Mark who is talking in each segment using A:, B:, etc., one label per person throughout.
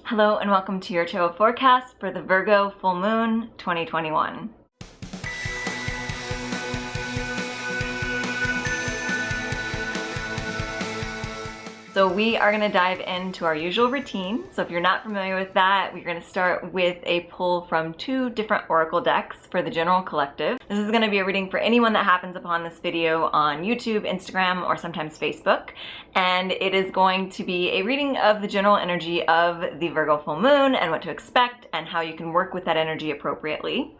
A: Hello and welcome to your tarot forecast for the Virgo full moon 2021. So we are going to dive into our usual routine. So if you're not familiar with that, we're going to start with a pull from two different oracle decks for the general collective. This is going to be a reading for anyone that happens upon this video on YouTube, Instagram, or sometimes Facebook. And it is going to be a reading of the general energy of the Virgo full moon and what to expect and how you can work with that energy appropriately.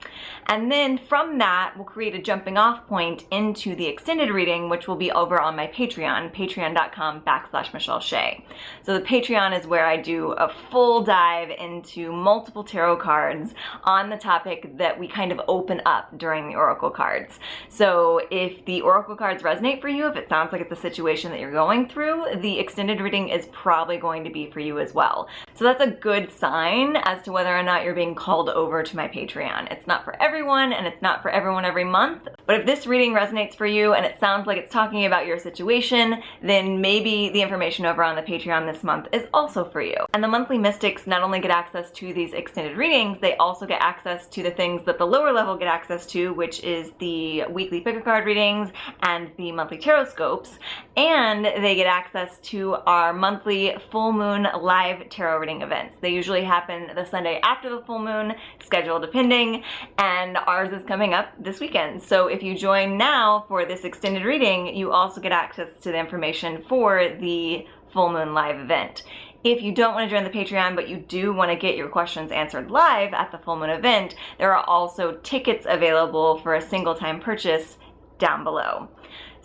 A: And then from that, we'll create a jumping off point into the extended reading, which will be over on my Patreon, patreon.com/Michelle Shea. So the Patreon is where I do a full dive into multiple tarot cards on the topic that we kind of open up during the oracle cards. So if the oracle cards resonate for you, if it sounds like it's a situation that you're going through, the extended reading is probably going to be for you as well. So that's a good sign as to whether or not you're being called over to my Patreon. It's not for everyone and it's not for everyone every month, but if this reading resonates for you and it sounds like it's talking about your situation, then maybe the information over on the Patreon this month is also for you. And the monthly mystics not only get access to these extended readings, they also get access to the things that the lower level get access to, which is the weekly pick a card readings and the monthly tarot scopes, and they get access to our monthly full moon live tarot reading events. They usually happen the Sunday after the full moon, schedule depending, and ours is coming up this weekend. So if you join now for this extended reading, you also get access to the information for the full moon live event. If you don't want to join the Patreon, but you do want to get your questions answered live at the full moon event, there are also tickets available for a single time purchase down below.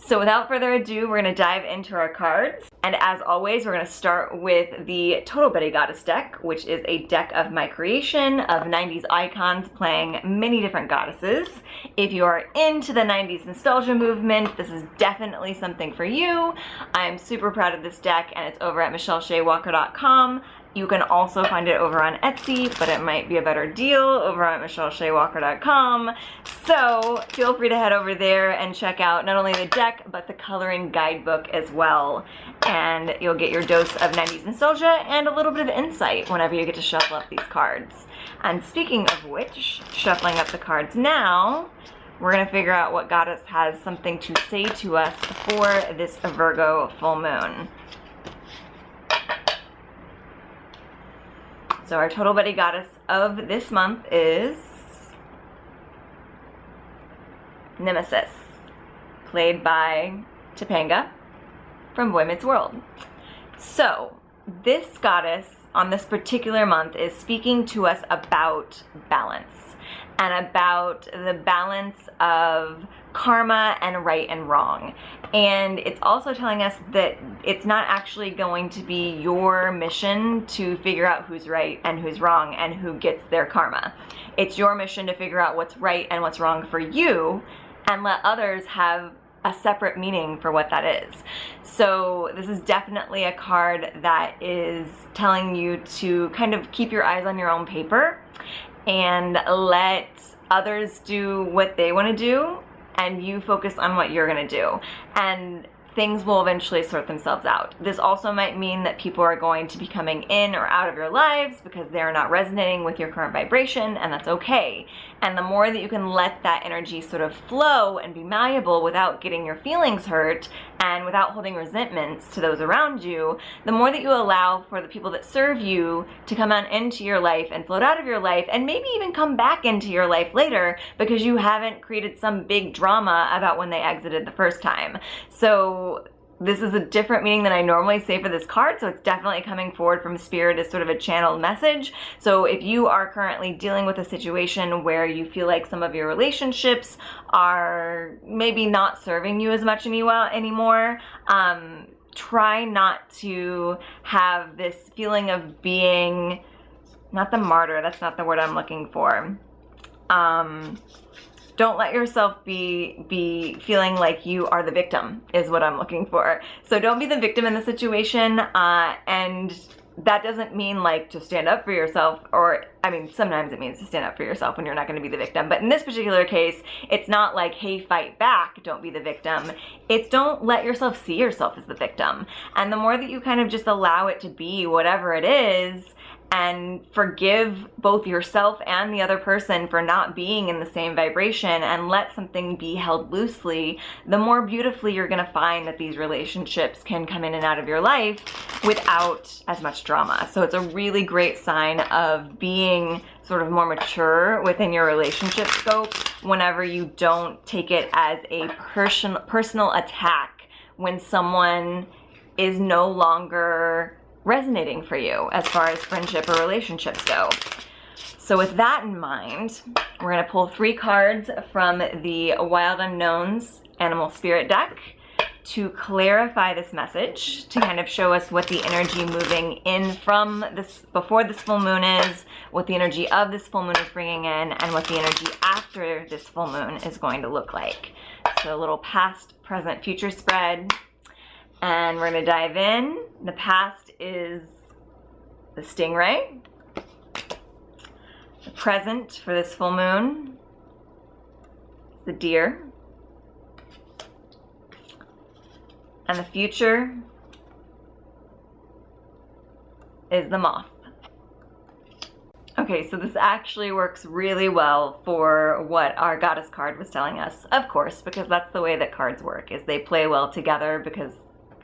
A: So without further ado, we're going to dive into our cards. And as always, we're going to start with the Total Betty Goddess deck, which is a deck of my creation of 90s icons playing many different goddesses. If you are into the 90s nostalgia movement, this is definitely something for you. I'm super proud of this deck and it's over at michelleshaywalker.com. You can also find it over on Etsy, but it might be a better deal over on michelleshaywalker.com. So feel free to head over there and check out not only the deck, but the coloring guidebook as well. And you'll get your dose of 90s nostalgia and a little bit of insight whenever you get to shuffle up these cards. And speaking of which, shuffling up the cards now, we're going to figure out what goddess has something to say to us for this Virgo full moon. So our Total Betty Goddess of this month is Nemesis, played by Topanga from Boy Meets World. So this goddess on this particular month is speaking to us about balance and about the balance of karma and right and wrong. And it's also telling us that it's not actually going to be your mission to figure out who's right and who's wrong and who gets their karma. It's your mission to figure out what's right and what's wrong for you and let others have a separate meaning for what that is. So this is definitely a card that is telling you to kind of keep your eyes on your own paper and let others do what they want to do and you focus on what you're going to do. And things will eventually sort themselves out. This also might mean that people are going to be coming in or out of your lives because they're not resonating with your current vibration, and that's okay. And the more that you can let that energy sort of flow and be malleable without getting your feelings hurt and without holding resentments to those around you, the more that you allow for the people that serve you to come on into your life and float out of your life and maybe even come back into your life later because you haven't created some big drama about when they exited the first time. So this is a different meaning than I normally say for this card, so it's definitely coming forward from Spirit as sort of a channeled message. So if you are currently dealing with a situation where you feel like some of your relationships are maybe not serving you as much anymore, try not to have this feeling of being, not the martyr, that's not the word I'm looking for. Don't let yourself be feeling like you are the victim is what I'm looking for. So don't be the victim in the situation, and that doesn't mean like to stand up for yourself, or I mean sometimes it means to stand up for yourself when you're not going to be the victim, but in this particular case it's not like, hey, fight back, don't be the victim. It's don't let yourself see yourself as the victim. And the more that you kind of just allow it to be whatever it is and forgive both yourself and the other person for not being in the same vibration, and let something be held loosely, the more beautifully you're going to find that these relationships can come in and out of your life without as much drama. So it's a really great sign of being sort of more mature within your relationship scope whenever you don't take it as a personal attack when someone is no longer resonating for you as far as friendship or relationships go. So with that in mind, we're going to pull 3 cards from the Wild Unknowns Animal Spirit deck to clarify this message, to kind of show us what the energy moving in from this before this full moon is, what the energy of this full moon is bringing in, and what the energy after this full moon is going to look like. So a little past, present, future spread. And we're going to dive in. The past is the stingray. The present for this full moon is the deer. And the future is the moth. Okay, so this actually works really well for what our goddess card was telling us, of course, because that's the way that cards work, is they play well together, because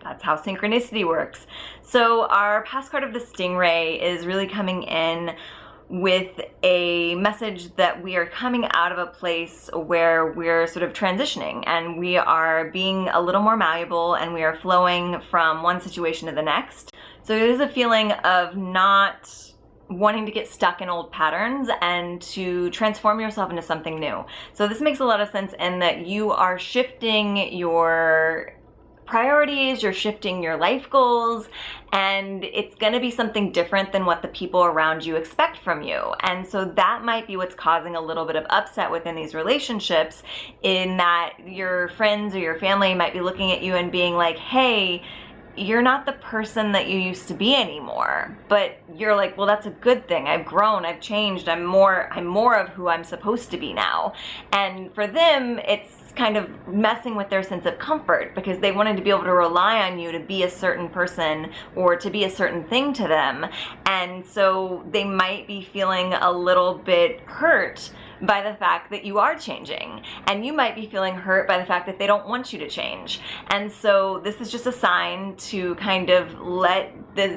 A: that's how synchronicity works. So our past card of the stingray is really coming in with a message that we are coming out of a place where we're sort of transitioning, and we are being a little more malleable, and we are flowing from one situation to the next. So it is a feeling of not wanting to get stuck in old patterns and to transform yourself into something new. So this makes a lot of sense in that you are shifting your priorities, you're shifting your life goals, and it's going to be something different than what the people around you expect from you. And so that might be what's causing a little bit of upset within these relationships, in that your friends or your family might be looking at you and being like, hey, you're not the person that you used to be anymore. But you're like, well, that's a good thing. I've grown, I've changed, I'm more of who I'm supposed to be now. And for them, it's kind of messing with their sense of comfort, because they wanted to be able to rely on you to be a certain person or to be a certain thing to them. And so they might be feeling a little bit hurt by the fact that you are changing, and you might be feeling hurt by the fact that they don't want you to change. And so this is just a sign to kind of let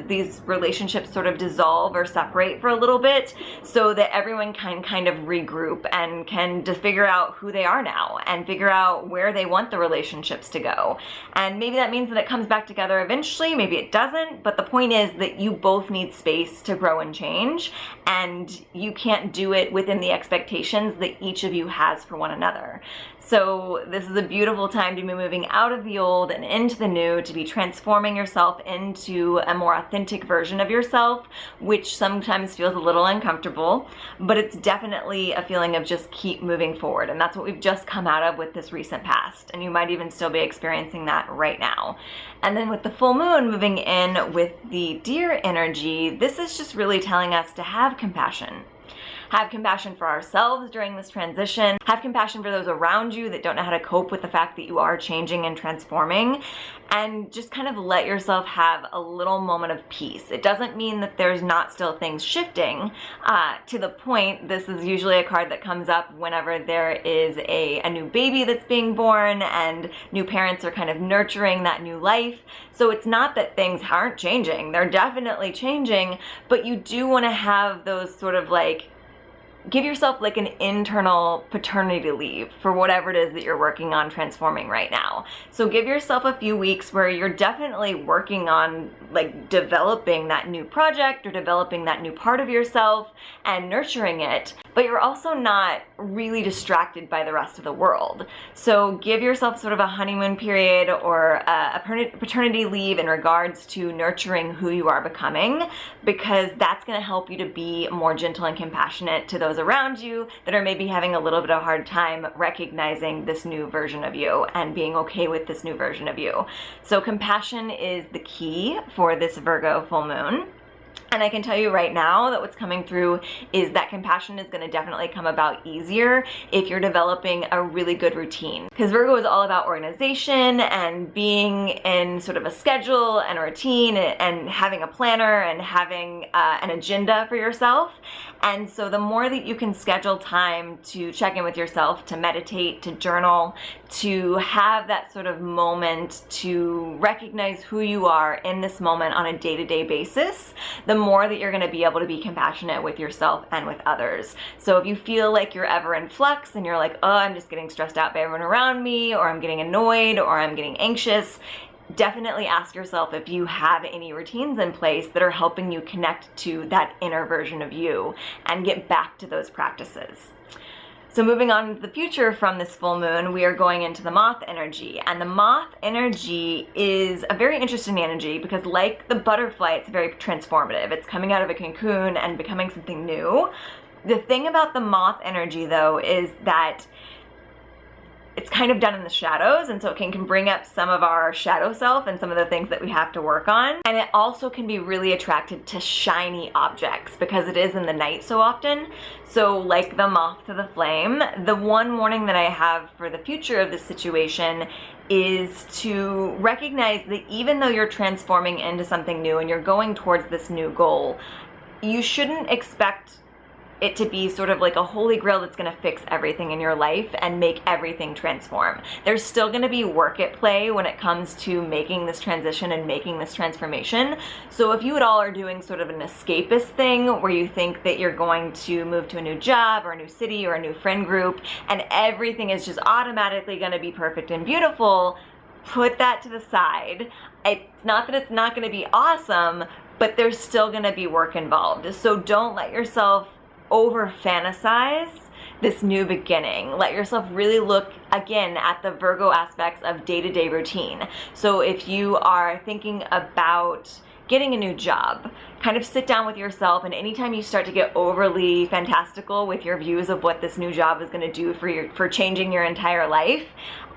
A: these relationships sort of dissolve or separate for a little bit, so that everyone can kind of regroup and can just figure out who they are now and figure out where they want the relationships to go. And maybe that means that it comes back together eventually, maybe it doesn't, but the point is that you both need space to grow and change, and you can't do it within the expectations that each of you has for one another. So this is a beautiful time to be moving out of the old and into the new, to be transforming yourself into a more authentic version of yourself, which sometimes feels a little uncomfortable, but it's definitely a feeling of just keep moving forward. And that's what we've just come out of with this recent past. And you might even still be experiencing that right now. And then with the full moon moving in with the deer energy, this is just really telling us to have compassion. Have compassion for ourselves during this transition. Have compassion for those around you that don't know how to cope with the fact that you are changing and transforming. And just kind of let yourself have a little moment of peace. It doesn't mean that there's not still things shifting. To the point, this is usually a card that comes up whenever there is a new baby that's being born and new parents are kind of nurturing that new life. So it's not that things aren't changing. They're definitely changing, but you do want to have those sort of like, give yourself like an internal paternity leave for whatever it is that you're working on transforming right now. So give yourself a few weeks where you're definitely working on like developing that new project or developing that new part of yourself and nurturing it, but you're also not really distracted by the rest of the world. So give yourself sort of a honeymoon period or a paternity leave in regards to nurturing who you are becoming, because that's going to help you to be more gentle and compassionate to those around you that are maybe having a little bit of a hard time recognizing this new version of you and being okay with this new version of you. So compassion is the key for this Virgo full moon. And I can tell you right now that what's coming through is that compassion is going to definitely come about easier if you're developing a really good routine. Because Virgo is all about organization and being in sort of a schedule and a routine and having a planner and having an agenda for yourself. And so the more that you can schedule time to check in with yourself, to meditate, to journal, to have that sort of moment to recognize who you are in this moment on a day-to-day basis, the more that you're going to be able to be compassionate with yourself and with others. So if you feel like you're ever in flux and you're like, oh, I'm just getting stressed out by everyone around me, or I'm getting annoyed, or I'm getting anxious, definitely ask yourself if you have any routines in place that are helping you connect to that inner version of you and get back to those practices. So moving on to the future from this full moon, we are going into the moth energy. And the moth energy is a very interesting energy because, like the butterfly, it's very transformative. It's coming out of a cocoon and becoming something new. The thing about the moth energy, though, is that it's kind of done in the shadows, and so it can bring up some of our shadow self and some of the things that we have to work on. And it also can be really attracted to shiny objects because it is in the night so often. So like the moth to the flame, the one warning that I have for the future of this situation is to recognize that even though you're transforming into something new and you're going towards this new goal, you shouldn't expect it to be sort of like a holy grail that's going to fix everything in your life and make everything transform. There's still going to be work at play when it comes to making this transition and making this transformation. So if you at all are doing sort of an escapist thing where you think that you're going to move to a new job or a new city or a new friend group and everything is just automatically going to be perfect and beautiful, put that to the side. It's not that it's not going to be awesome, but there's still going to be work involved. So don't let yourself over fantasize this new beginning. Let yourself really look again at the Virgo aspects of day-to-day routine. So if you are thinking about getting a new job, kind of sit down with yourself, and anytime you start to get overly fantastical with your views of what this new job is going to do for changing your entire life,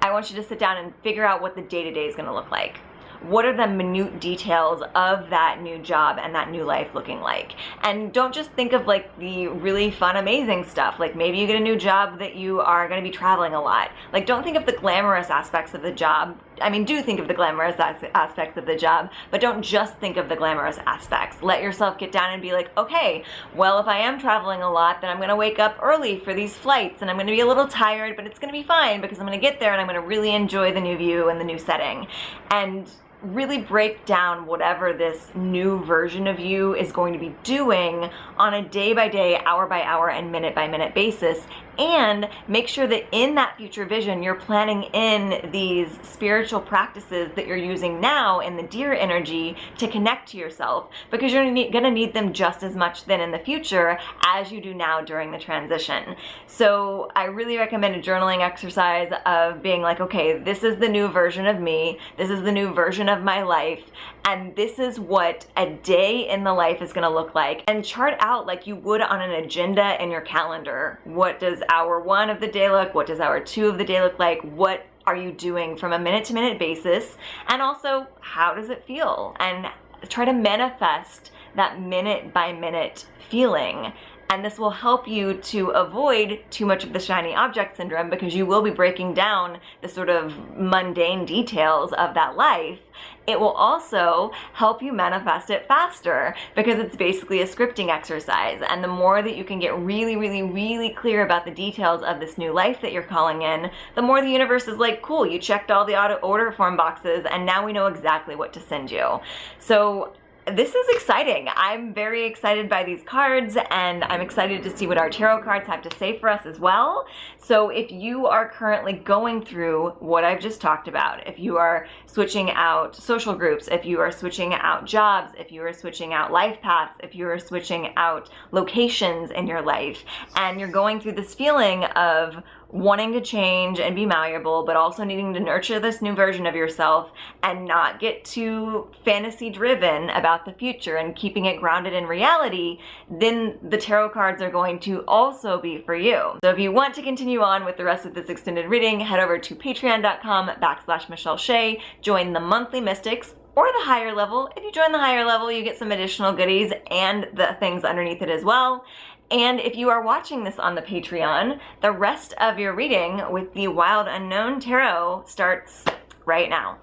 A: I want you to sit down and figure out what the day-to-day is going to look like. What are the minute details of that new job and that new life looking like? And don't just think of like the really fun, amazing stuff. Like maybe you get a new job that you are going to be traveling a lot. Like don't think of the glamorous aspects of the job. I mean, do think of the glamorous aspects of the job, but don't just think of the glamorous aspects. Let yourself get down and be like, okay, well, if I am traveling a lot, then I'm going to wake up early for these flights and I'm going to be a little tired, but it's going to be fine because I'm going to get there and I'm going to really enjoy the new view and the new setting. And really break down whatever this new version of you is going to be doing on a day-by-day, hour-by-hour, and minute-by-minute basis, and make sure that in that future vision you're planning in these spiritual practices that you're using now in the deer energy to connect to yourself, because you're going to need them just as much then in the future as you do now during the transition. So I really recommend a journaling exercise of being like, okay, this is the new version of me, this is the new version of my life, and this is what a day in the life is going to look like, and chart out like you would on an agenda in your calendar. What does hour 1 of the day look? What does hour 2 of the day look like? What are you doing from a minute-to-minute basis? And also, how does it feel? And try to manifest that minute-by-minute feeling. And this will help you to avoid too much of the shiny object syndrome, because you will be breaking down the sort of mundane details of that life. It will also help you manifest it faster, because it's basically a scripting exercise. And the more that you can get really, really, really clear about the details of this new life that you're calling in, the more the universe is like, cool, you checked all the auto order form boxes and now we know exactly what to send you. So this is exciting. I'm very excited by these cards, and I'm excited to see what our tarot cards have to say for us as well. So if you are currently going through what I've just talked about, if you are switching out social groups, if you are switching out jobs, if you are switching out life paths, if you are switching out locations in your life, and you're going through this feeling of wanting to change and be malleable, but also needing to nurture this new version of yourself and not get too fantasy driven about the future and keeping it grounded in reality, then the tarot cards are going to also be for you. So if you want to continue on with the rest of this extended reading, head over to patreon.com/Michelle Shea, join the monthly mystics, or the higher level. If you join the higher level, you get some additional goodies and the things underneath it as well. And if you are watching this on the Patreon, the rest of your reading with the Wild Unknown Tarot starts right now.